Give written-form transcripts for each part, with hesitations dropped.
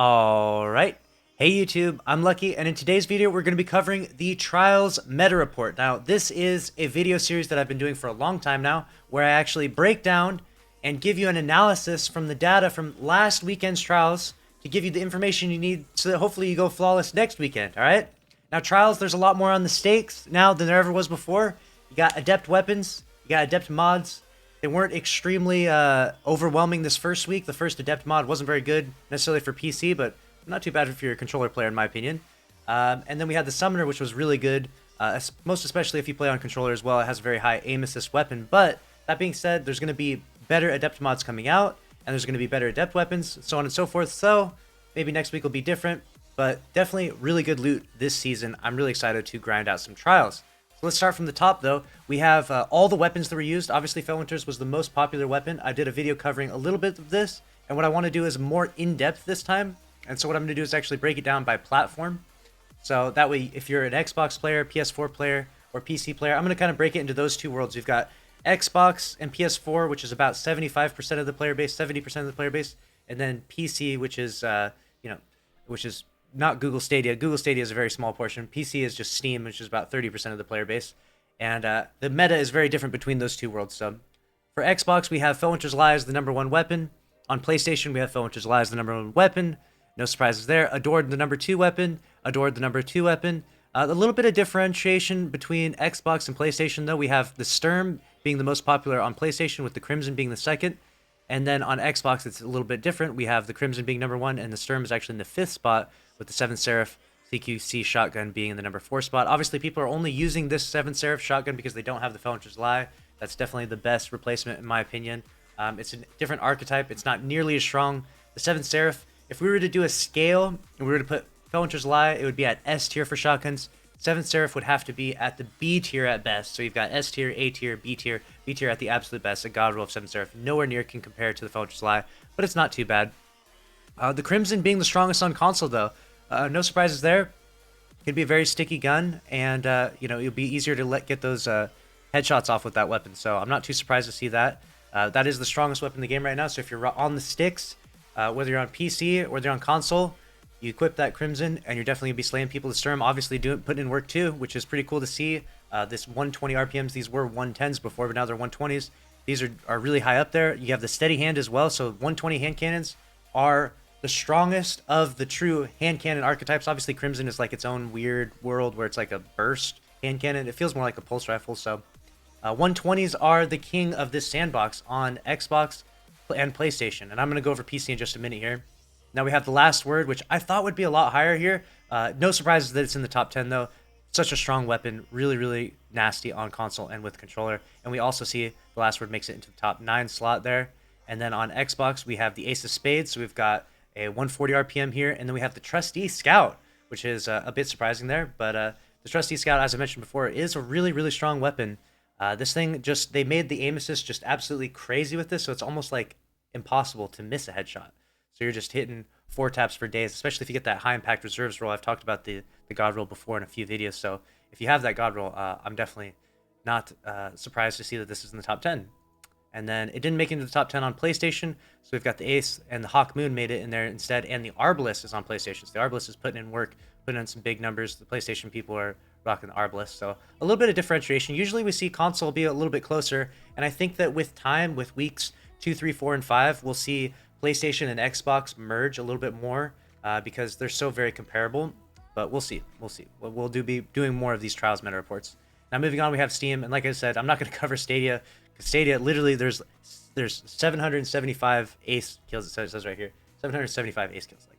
Alright. Hey YouTube, I'm Lucky, and in today's video we're going to be covering the Trials Meta Report. Now, this is a video series that I've been doing for a long time now, where I actually break down and give you an analysis from the data from last weekend's Trials to give you the information you need so that hopefully you go flawless next weekend, alright? Now, Trials, there's a lot more on the stakes now than there ever was before. You got Adept weapons, you got Adept mods. They weren't extremely overwhelming this first week. The first Adept mod wasn't very good necessarily for PC, but not too bad if you're a controller player in my opinion. And then we had the Summoner, which was really good, most especially if you play on controller as well. It has a very high aim assist weapon. But that being said, there's going to be better Adept mods coming out, and there's going to be better Adept weapons, so on and so forth. So maybe next week will be different, but definitely really good loot this season. I'm really excited to grind out some Trials. So let's start from the top, though. We have all the weapons that were used. Obviously, Fellwinter's was the most popular weapon. I did a video covering a little bit of this, and what I want to do is more in-depth this time. And so what I'm going to do is actually break it down by platform. So that way, if you're an Xbox player, PS4 player, or PC player, I'm going to kind of break it into those two worlds. You've got Xbox and PS4, which is about 75% of the player base, 70% of the player base, and then PC, which is, which is not Google Stadia. Google Stadia is a very small portion. PC is just Steam, which is about 30% of the player base. And the meta is very different between those two worlds. So for Xbox, we have Fellwinter's Lie as the #1 weapon. On PlayStation, we have Fellwinter's Lie as the #1 weapon. No surprises there. Adored the #2 weapon. Adored the #2 weapon. A little bit of differentiation between Xbox and PlayStation, though. We have the Sturm being the most popular on PlayStation, with the Crimson being the second. And then on Xbox, it's a little bit different. We have the Crimson being #1, and the Sturm is actually in the 5th spot, with the 7th Serif CQC shotgun being in the #4 spot. Obviously, people are only using this 7th Serif shotgun because they don't have the Fellwinter's Lie. That's definitely the best replacement, in my opinion. It's a different archetype. It's not nearly as strong. The 7th Serif, if we were to do a scale and we were to put Fellwinter's Lie, it would be at S tier for shotguns. 7th Serif would have to be at the B tier at best. So you've got S tier, A tier, B tier, B tier at the absolute best. A god roll of 7th Serif. Nowhere near can compare to the Fellwinter's Lie, but it's not too bad. The Crimson being the strongest on console, though. No surprises there. Could be a very sticky gun, and it'll be easier to get those headshots off with that weapon. So I'm not too surprised to see that. That is the strongest weapon in the game right now. So if you're on the sticks, whether you're on PC or whether you're on console, you equip that Crimson, and you're definitely gonna be slaying people to Sturm. Obviously, putting in work too, which is pretty cool to see. This 120 RPMs. These were 110s before, but now they're 120s. These are really high up there. You have the steady hand as well. So 120 hand cannons are the strongest of the true hand cannon archetypes. Obviously, Crimson is like its own weird world where it's like a burst hand cannon. It feels more like a pulse rifle. So 120s are the king of this sandbox on Xbox and PlayStation. And I'm going to go over PC in just a minute here. Now we have the last word, which I thought would be a lot higher here. No surprises that it's in the top 10, though. Such a strong weapon. Really, really nasty on console and with controller. And we also see the last word makes it into the top 9 slot there. And then on Xbox, we have the Ace of Spades. So we've got a 140 RPM here, and then we have the Trusty Scout, which is a bit surprising there, but the Trusty Scout, as I mentioned before, is a really, really strong weapon. This thing they made the aim assist just absolutely crazy with this, so it's almost like impossible to miss a headshot. So you're just hitting 4 taps for days, especially if you get that high impact reserves roll. I've talked about the God roll before in a few videos, so if you have that God roll, I'm definitely not surprised to see that this is in the top 10. And then it didn't make it into the top 10 on PlayStation, so we've got the Ace and the Hawk Moon made it in there instead, and the Arbalest is on PlayStation. So the Arbalest is putting in work, putting in some big numbers. The PlayStation people are rocking the Arbalest, so a little bit of differentiation. Usually we see console be a little bit closer, and I think that with time, with weeks 2, 3, 4, and 5, we'll see PlayStation and Xbox merge a little bit more because they're so very comparable, but we'll see. We'll see. We'll be doing more of these Trials meta reports. Now moving on, we have Steam, and like I said, I'm not going to cover Stadia. Stadia, literally, there's 775 ace kills. It says right here, 775 ace kills. Like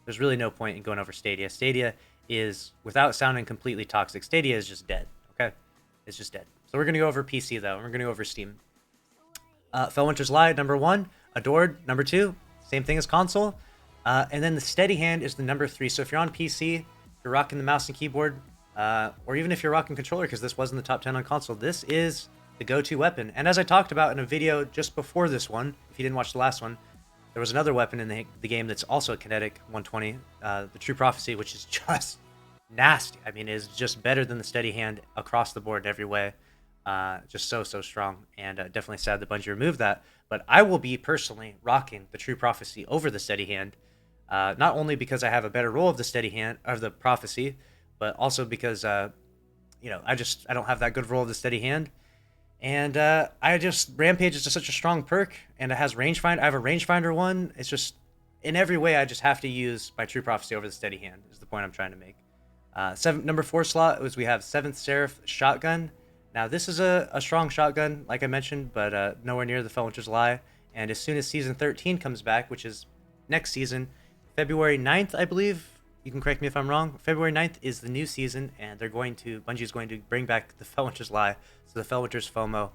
there's really no point in going over Stadia. Stadia is, without sounding completely toxic, Stadia is just dead. Okay, it's just dead. So we're gonna go over PC though, and we're gonna go over Steam. Fellwinter's Lie #1, Adored #2, same thing as console, and then the Steady Hand is the #3. So if you're on PC, if you're rocking the mouse and keyboard, or even if you're rocking controller, because this was in the top 10 on console, this is the go-to weapon. And as I talked about in a video just before this one, if you didn't watch the last one, there was another weapon in the game that's also a kinetic 120, the True Prophecy, which is just nasty. I mean, is just better than the Steady Hand across the board in every way. Just so strong, and definitely sad that Bungie removed that. But I will be personally rocking the True Prophecy over the Steady Hand. Not only because I have a better roll of the steady hand of the prophecy, but also because I don't have that good roll of the steady hand. And I just Rampage is just such a strong perk, and it has rangefinder. I have a rangefinder one. It's just in every way I just have to use my True Prophecy over the steady hand. Is the point I'm trying to make. Number 4 slot was we have 7th Serif shotgun. Now this is a strong shotgun, like I mentioned, but nowhere near the Felwinter's Lie. And as soon as season 13 comes back, which is next season, February 9th, I believe. You can correct me if I'm wrong. February 9th is the new season, and Bungie is going to bring back the Felwinter's Lie, so the Felwinter's FOMO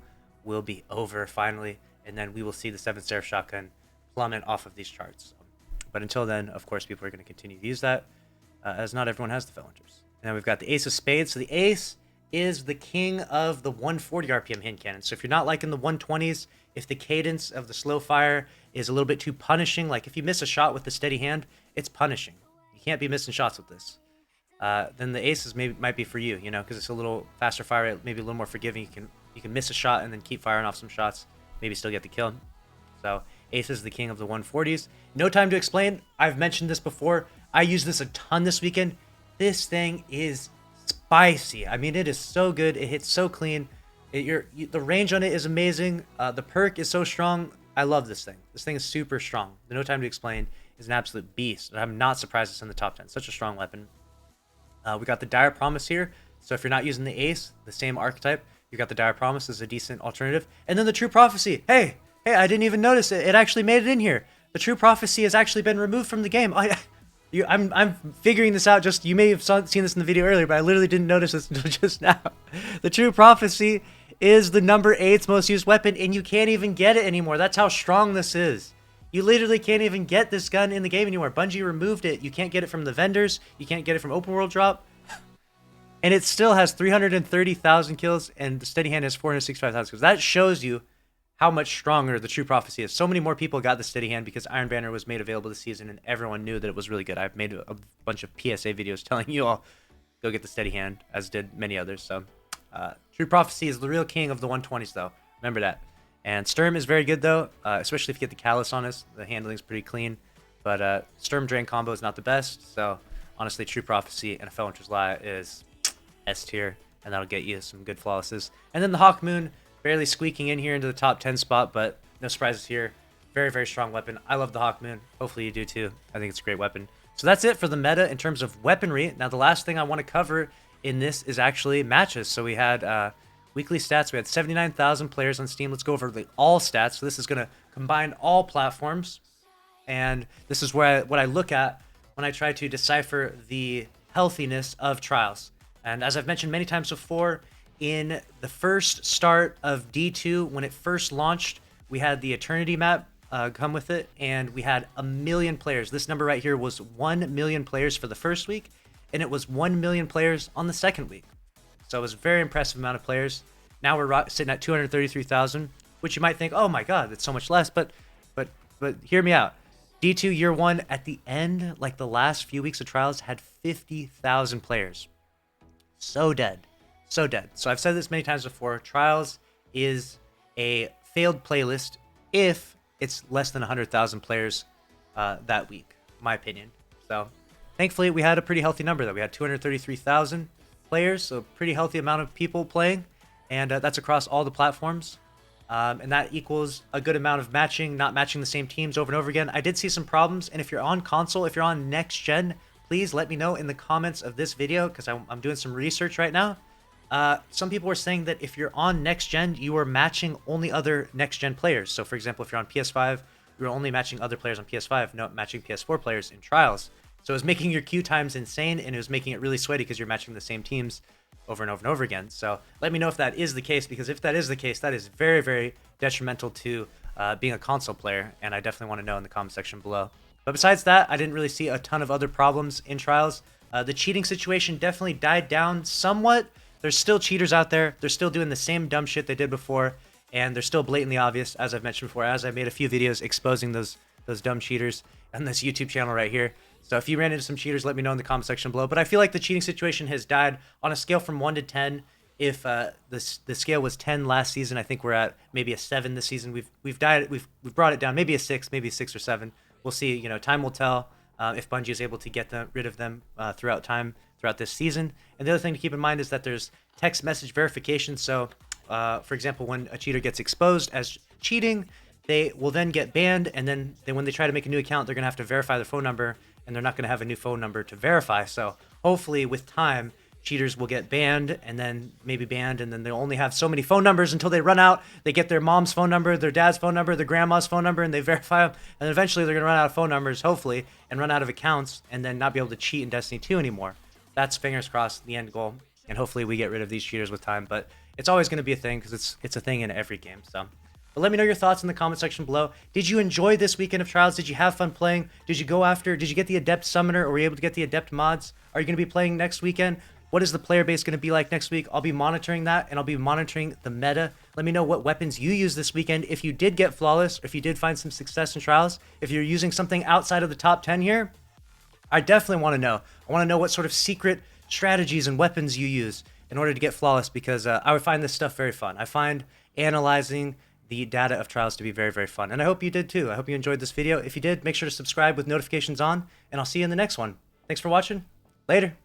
will be over finally, and then we will see the 7th Serif shotgun plummet off of these charts. But until then, of course, people are going to continue to use that, as not everyone has the Felwinters. And then we've got the Ace of Spades. So the Ace is the king of the 140 RPM hand cannon. So if you're not liking the 120s, if the cadence of the slow fire is a little bit too punishing, like if you miss a shot with the steady hand, it's punishing. You can't be missing shots with this. Then the Aces might be for you, because it's a little faster fire rate, maybe a little more forgiving. You can miss a shot and then keep firing off some shots, maybe still get the kill. So Ace is the king of the 140s. No time to explain. I've mentioned this before. I used this a ton this weekend. This thing is spicy. I mean, it is so good. It hits so clean. The range on it is amazing. The perk is so strong. I love this thing. This thing is super strong. The No Time to Explain is an absolute beast. And I'm not surprised it's in the top 10. Such a strong weapon. We got the Dire Promise here. So if you're not using the Ace, the same archetype, you got the Dire Promise as a decent alternative. And then the True Prophecy. Hey, I didn't even notice it. It actually made it in here. The True Prophecy has actually been removed from the game. I'm figuring this out. You may have seen this in the video earlier, but I literally didn't notice this until just now. The True Prophecy is the number 8th most used weapon, and you can't even get it anymore. That's how strong this is. You literally can't even get this gun in the game anymore. Bungie removed it. You can't get it from the vendors. You can't get it from open world drop. And it still has 330,000 kills, and the steady hand has 465,000 kills. That shows you how much stronger the True Prophecy is. So many more people got the steady hand because Iron Banner was made available this season, and everyone knew that it was really good. I've made a bunch of PSA videos telling you all, go get the steady hand, as did many others. So True Prophecy is the real king of the 120s, though. Remember that. And Sturm is very good, though, especially if you get the Callus on us. The handling is pretty clean. But Sturm Drain combo is not the best. So honestly, True Prophecy and a Felwinter's Lie is S tier, and that'll get you some good flawlesses. And then the Hawk Moon, barely squeaking in here into the top 10 spot, but no surprises here. Very, very strong weapon. I love the Hawk Moon. Hopefully you do too. I think it's a great weapon. So that's it for the meta in terms of weaponry. Now the last thing I want to cover in this is actually matches. So we had weekly stats. We had 79,000 players on Steam. Let's go over the all stats. So this is going to combine all platforms. And this is what I look at when I try to decipher the healthiness of trials. And as I've mentioned many times before, in the first start of D2, when it first launched, we had the Eternity map come with it, and we had 1 million players. This number right here was 1 million players for the first week, and it was 1 million players on the second week. So it was a very impressive amount of players. Now we're sitting at 233,000, which you might think, oh my god, that's so much less, but hear me out. D2 year 1 at the end, like the last few weeks of trials, had 50,000 players. So dead. So dead. So I've said this many times before. Trials is a failed playlist if it's less than 100,000 players that week, in my opinion. So thankfully, we had a pretty healthy number, though. We had 233,000 players, so a pretty healthy amount of people playing. And that's across all the platforms. And that equals a good amount of matching, not matching the same teams over and over again. I did see some problems. And if you're on console, if you're on next gen, please let me know in the comments of this video, because I'm doing some research right now. Some people were saying that if you're on next gen, you are matching only other next gen players. So for example, if you're on PS5, you're only matching other players on PS5, not matching PS4 players in trials. So it was making your queue times insane, and it was making it really sweaty because you're matching the same teams over and over and over again. So let me know if that is the case, because if that is the case, that is very, very detrimental to being a console player, and I definitely want to know in the comment section below. But besides that, I didn't really see a ton of other problems in trials. The cheating situation definitely died down somewhat. There's still cheaters out there. They're still doing the same dumb shit they did before, and they're still blatantly obvious, as I've mentioned before, as I made a few videos exposing those dumb cheaters on this YouTube channel right here. So if you ran into some cheaters, let me know in the comment section below. But I feel like the cheating situation has died on a scale from 1 to 10. If the scale was 10 last season, I think we're at maybe a 7 this season. We've brought it down, maybe a 6, maybe a 6 or 7. We'll see. Time will tell. if Bungie is able to get rid of them throughout this season. And the other thing to keep in mind is that there's text message verification. So, for example, when a cheater gets exposed as cheating, they will then get banned, and then when they try to make a new account, they're going to have to verify their phone number, and they're not going to have a new phone number to verify. So hopefully with time, cheaters will get banned, and then maybe banned, and then they'll only have so many phone numbers until they run out. They get their mom's phone number, their dad's phone number, their grandma's phone number, and they verify them, and eventually they're going to run out of phone numbers, hopefully, and run out of accounts, and then not be able to cheat in Destiny 2 anymore. That's, fingers crossed, the end goal, and hopefully we get rid of these cheaters with time, but it's always going to be a thing because it's a thing in every game. So, but let me know your thoughts in the comment section below. Did you enjoy this weekend of Trials? Did you have fun playing? Did you get the Adept Summoner, or were you able to get the Adept mods? Are you going to be playing next weekend? What is the player base going to be like next week? I'll be monitoring that, and I'll be monitoring the meta. Let me know what weapons you used this weekend. If you did get Flawless, or if you did find some success in Trials, if you're using something outside of the top 10 here, I definitely want to know. I want to know what sort of secret strategies and weapons you use in order to get Flawless, because I would find this stuff very fun. I find analyzing the data of Trials to be very, very fun, and I hope you did too. I hope you enjoyed this video. If you did, make sure to subscribe with notifications on, and I'll see you in the next one. Thanks for watching. Later.